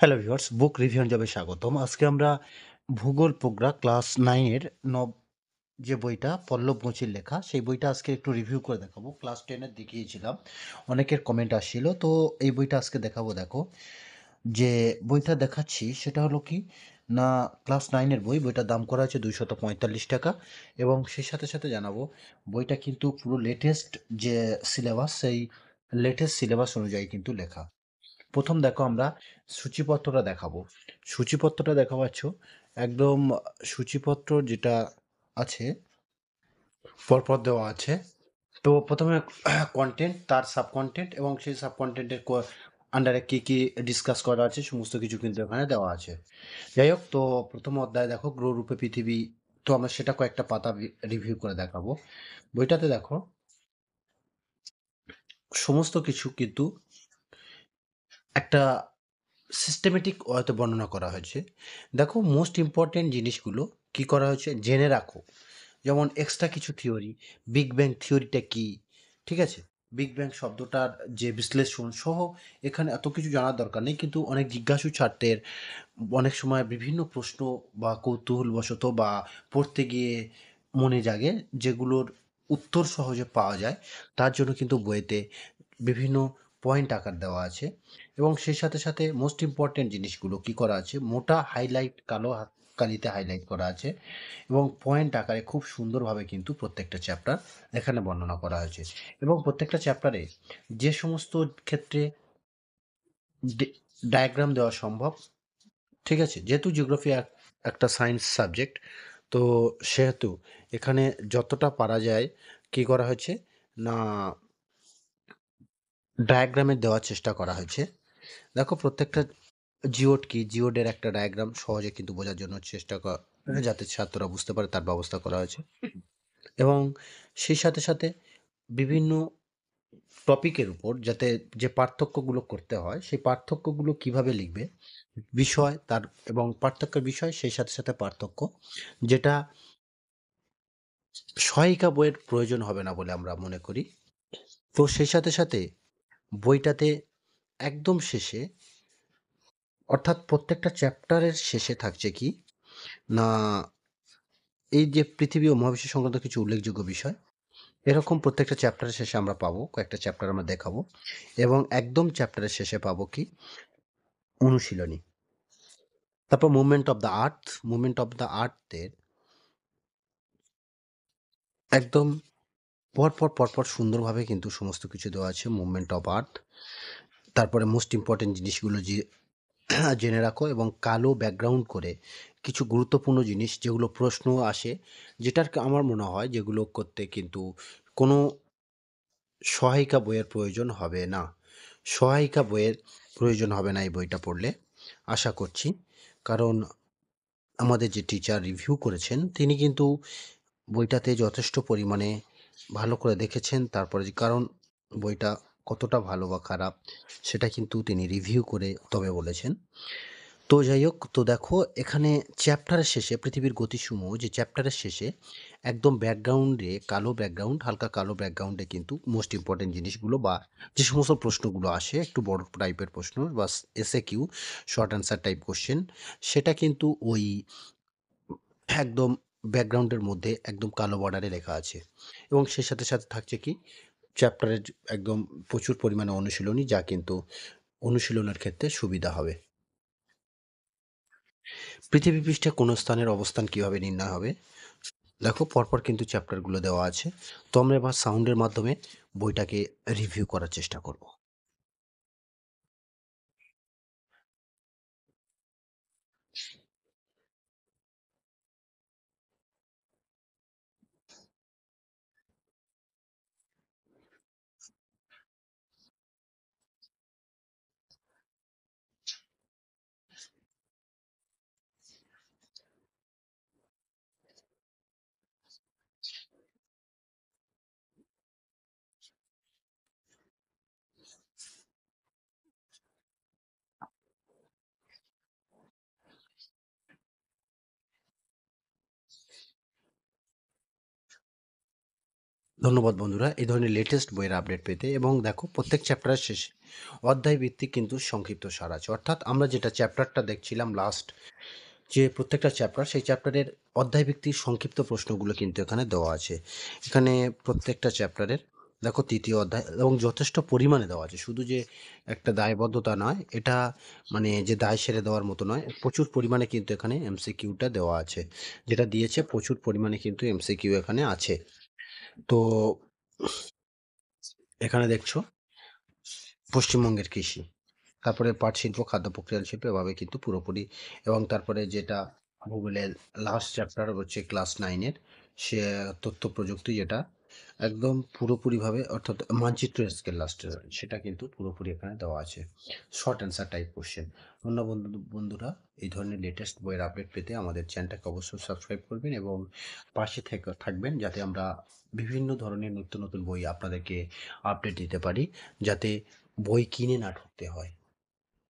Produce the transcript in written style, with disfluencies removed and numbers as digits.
Hello viewers, বুক review জবে স্বাগতম। আজকে আমরা ভূগোল প্রজ্ঞা ক্লাস 9 এর যে বইটা পল্লব মুচির লেখা, সেই বইটা আজকে একটু রিভিউ করে দেখাবো। ক্লাস 10 এর দেখিয়েছিলাম। অনেকের কমেন্ট আসছিল। তো এই বইটা আজকে দেখাবো। দেখো, যে বইটা দেখাচ্ছি সেটা হলো কি না, ক্লাস 9 এর বই। বইটার দাম করা হয়েছে 245 টাকা এবং সেই সাথে সাথে জানাবো বইটা কিন্তু পুরো লেটেস্ট যে সিলেবাস, সেই লেটেস্ট সিলেবাস অনুযায়ী কিন্তু লেখা। প্রথম দেখো, আমরা সূচিপত্রটা দেখাবো। সূচিপত্রটা দেখা পাচ্ছ, একদম সূচিপত্র যেটা আছে পরপর দেওয়া আছে। তো প্রথমে কন্টেন্ট, তার সাব কন্টেন্ট এবং সেই সাব কন্টেন্টের আন্ডারে কি কি ডিসকাস করা আছে সমস্ত কিছু কিন্তু এখানে দেওয়া আছে। যাই হোক, তো প্রথম অধ্যায় দেখো, গ্রহরূপে পৃথিবী। তো আমরা সেটা কয়েকটা পাতা রিভিউ করে দেখাবো। বইটাতে দেখো সমস্ত কিছু কিন্তু একটা সিস্টেমেটিক ওয়েতে বর্ণনা করা হয়েছে। দেখো, মোস্ট ইম্পর্টেন্ট জিনিসগুলো কি করা হয়েছে জেনে রাখো। যেমন এক্সট্রা কিছু থিওরি, বিগ ব্যাং থিওরিটা কি, ঠিক আছে, বিগ ব্যাং শব্দটার যে বিশ্লেষণ সহ এখানে এত কিছু জানার দরকার নেই, কিন্তু অনেক জিজ্ঞাসু ছাত্রের অনেক সময় বিভিন্ন প্রশ্ন বা কৌতূহলবশত বা পড়তে গিয়ে মনে জাগে, যেগুলোর উত্তর সহজে পাওয়া যায়। তার জন্য কিন্তু বইতে বিভিন্ন পয়েন্ট আকার দেওয়া আছে এবং সেই সাথে সাথে মোস্ট ইম্পর্টেন্ট জিনিসগুলো কি করা আছে, মোটা হাইলাইট, কালো কালিতে হাইলাইট করা আছে এবং পয়েন্ট আকারে খুব সুন্দরভাবে কিন্তু প্রত্যেকটা চ্যাপ্টার এখানে বর্ণনা করা হয়েছে। এবং প্রত্যেকটা চ্যাপ্টারে যে সমস্ত ক্ষেত্রে ডায়াগ্রাম দেওয়া সম্ভব, ঠিক আছে, যেহেতু জিওগ্রাফি একটা সায়েন্স সাবজেক্ট, তো সেহেতু এখানে যতটা পারা যায় কি করা হয়েছে না, ডায়াগ্রামে দেওয়ার চেষ্টা করা হয়েছে। দেখো, প্রত্যেকটা জিওড কি, জিওডের একটা ডায়াগ্রাম সহজে কিন্তু বোঝার জন্য চেষ্টা করা, যাতে ছাত্ররা বুঝতে পারে তার ব্যবস্থা করা হয়েছে। এবং সেই সাথে সাথে বিভিন্ন টপিকের উপর যাতে যে পার্থক্যগুলো করতে হয়, সেই পার্থক্যগুলো কিভাবে লিখবে, বিষয় তার এবং পার্থক্যের বিষয়, সেই সাথে সাথে পার্থক্য, যেটা সহায়িকা বইয়ের প্রয়োজন হবে না বলে আমরা মনে করি। তো সেই সাথে সাথে বইটাতে একদম শেষে, অর্থাৎ প্রত্যেকটা চ্যাপ্টারের শেষে থাকছে কি না, এই যে পৃথিবী ও মহাবিশ্ব সংক্রান্ত কিছু উল্লেখযোগ্য বিষয়, এরকম প্রত্যেকটা চ্যাপ্টারের শেষে আমরা পাবো। কয়েকটা চ্যাপ্টার আমরা দেখাবো এবং একদম চ্যাপ্টারের শেষে পাবো কি অনুশীলনী। তারপর movement of the earth, movement of the আর্থের একদম পরপর সুন্দরভাবে কিন্তু সমস্ত কিছু দেওয়া আছে, মুভমেন্ট অফ আর্থ। তারপরে মোস্ট ইম্পর্টেন্ট জিনিসগুলো যে জেনে রাখো এবং কালো ব্যাকগ্রাউন্ড করে কিছু গুরুত্বপূর্ণ জিনিস যেগুলো প্রশ্ন আসে, যেটার আমার মনে হয় যেগুলো করতে কিন্তু কোনো সহায়িকা বইয়ের প্রয়োজন হবে না। সহায়িকা বইয়ের প্রয়োজন হবে না এই বইটা পড়লে, আশা করছি। কারণ আমাদের যে টিচার রিভিউ করেছেন তিনি কিন্তু বইটাতে যথেষ্ট পরিমাণে ভালো করে দেখেছেন। তারপরে যে কারণ বইটা কতটা ভালো বা খারাপ সেটা কিন্তু তিনি রিভিউ করে তবে বলেছেন। তো যাই হোক, তো দেখো এখানে চ্যাপ্টারের শেষে পৃথিবীর গতিসমূহ, যে চ্যাপ্টারের শেষে একদম ব্যাকগ্রাউন্ডে কালো ব্যাকগ্রাউন্ড, হালকা কালো ব্যাকগ্রাউন্ডে কিন্তু মোস্ট ইম্পর্টেন্ট জিনিসগুলো বা যে সমস্ত প্রশ্নগুলো আসে, একটু বড় টাইপের প্রশ্ন বা S A Q, short answer type question, সেটা কিন্তু ওই একদম ব্যাকগ্রাউন্ডের মধ্যে একদম কালো বর্ডারে লেখা আছে। এবং সেই সাথে সাথে থাকছে কি চ্যাপ্টারের একদম প্রচুর পরিমাণে অনুশীলনী, যা কিন্তু অনুশীলনের ক্ষেত্রে সুবিধা হবে। পৃথিবী পৃষ্ঠে কোনো স্থানের অবস্থান কিভাবে নির্ণয় হবে, দেখো পরপর কিন্তু চ্যাপ্টারগুলো দেওয়া আছে। তো আমরা এবার সাউন্ডের মাধ্যমে বইটাকে রিভিউ করার চেষ্টা করব। ধন্যবাদ বন্ধুরা এই ধরনের লেটেস্ট বইয়ের আপডেট পেতে। এবং দেখো প্রত্যেক চ্যাপ্টারের শেষে অধ্যায় ভিত্তিক কিন্তু সংক্ষিপ্ত সার আছে, অর্থাৎ আমরা যেটা চ্যাপ্টারটা দেখছিলাম লাস্ট, যে প্রত্যেকটা চ্যাপ্টার সেই চ্যাপ্টারের অধ্যায়ভিত্তিক সংক্ষিপ্ত প্রশ্নগুলো কিন্তু এখানে দেওয়া আছে। এখানে প্রত্যেকটা চ্যাপ্টারের দেখো তৃতীয় অধ্যায় এবং যথেষ্ট পরিমাণে দেওয়া আছে, শুধু যে একটা দায়বদ্ধতা নয় এটা, মানে যে দায় সেরে দেওয়ার মতো নয়, প্রচুর পরিমাণে কিন্তু এখানে এমসিকিউটা দেওয়া আছে, যেটা দিয়েছে প্রচুর পরিমাণে কিন্তু এমসিকিউ এখানে আছে। তো এখানে দেখছো পশ্চিমবঙ্গের কৃষি, তারপরে পাট শিল্প, খাদ্য প্রক্রিয়ান শিল্প, এভাবে কিন্তু পুরোপুরি। এবং তারপরে যেটা ভূগোলের লাস্ট চ্যাপ্টার হচ্ছে ক্লাস 9-এর, সে তথ্য প্রযুক্তি, যেটা একদম পুরোপুরিভাবে, অর্থাৎ মানচিত্র স্কেল লাস্টের, সেটা কিন্তু পুরোপুরি এখানে দেওয়া আছে। Short answer type question. ধন্যবাদ বন্ধুরা, এই ধরনের লেটেস্ট বইয়ের আপডেট পেতে আমাদের চ্যানেলটাকে অবশ্যই সাবস্ক্রাইব করবেন এবং পাশে থাকবেন, যাতে আমরা বিভিন্ন ধরনের নতুন নতুন বই আপনাদেরকে আপডেট দিতে পারি, যাতে বই কিনে না ঢুকতে হয়।